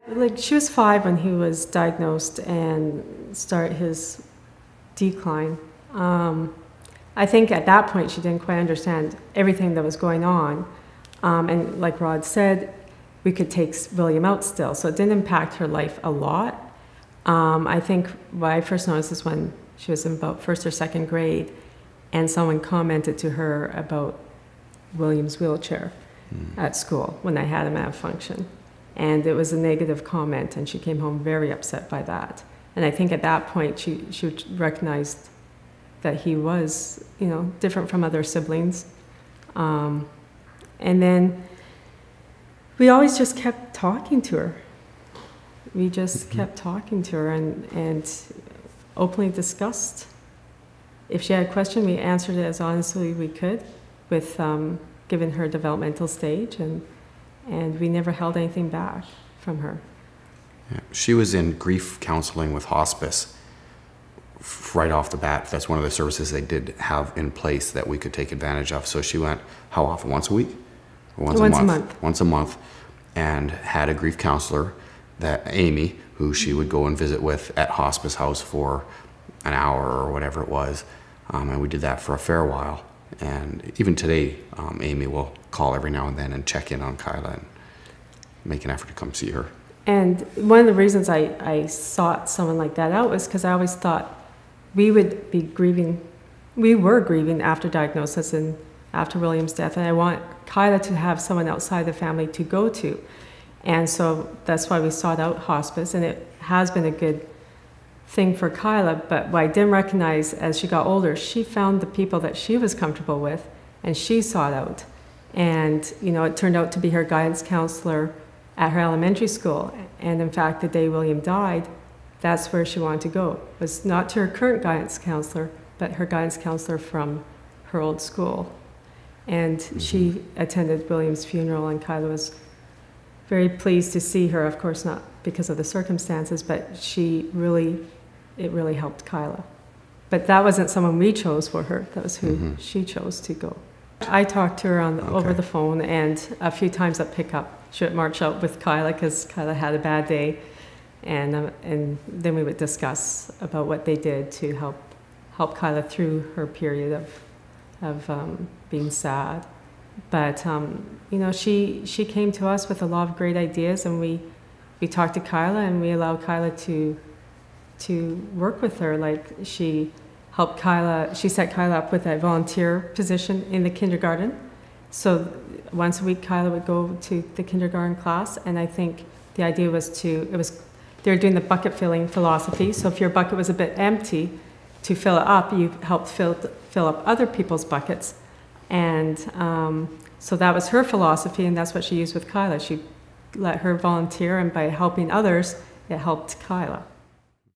Like, she was 5 when he was diagnosed and started his decline. I think at that point she didn't quite understand everything that was going on. And like Rod said, we could take William out still, so it didn't impact her life a lot. I think what I first noticed is when she was in about 1st or 2nd grade, and someone commented to her about William's wheelchair at school when I had him at a function. And it was a negative comment, and she came home very upset by that. And I think at that point she recognized that he was, you know, different from other siblings. And then we always just kept talking to her. We just kept talking to her and openly discussed. If she had a question, we answered it as honestly as we could, with given her developmental stage, and we never held anything back from her. Yeah. She was in grief counseling with hospice right off the bat. That's one of the services they did have in place that we could take advantage of. So she went, how often, once a week? Or once a month? Once a month, and had a grief counselor, that Amy, who she would go and visit with at hospice house for an hour or whatever it was. And we did that for a fair while. And even today, Amy will call every now and then and check in on Kyla and make an effort to come see her. And one of the reasons I sought someone like that out was because I always thought we would be grieving, we were grieving after diagnosis and after William's death, and I want Kyla to have someone outside the family to go to. And so that's why we sought out hospice, and it has been a good thing for Kyla. But what I didn't recognize as she got older, she found the people that she was comfortable with, and she sought out. And, you know, it turned out to be her guidance counselor at her elementary school. And in fact, the day William died, that's where she wanted to go. It was not to her current guidance counselor, but her guidance counselor from her old school. And she attended William's funeral, and Kyla was very pleased to see her, of course not because of the circumstances, but it really helped Kyla. But that wasn't someone we chose for her, that was who she chose to go. I talked to her over the phone, and a few times at pickup. She would march out with Kyla because Kyla had a bad day, and then we would discuss about what they did to help Kyla through her period of being sad. But you know, she came to us with a lot of great ideas, and we talked to Kyla, and we allowed Kyla to work with her. Like, she helped Kyla, she set Kyla up with a volunteer position in the kindergarten. So once a week Kyla would go to the kindergarten class, and I think the idea was they were doing the bucket filling philosophy. So if your bucket was a bit empty, to fill it up, you helped fill up other people's buckets. And so that was her philosophy, and that's what she used with Kyla. She let her volunteer, and by helping others, it helped Kyla.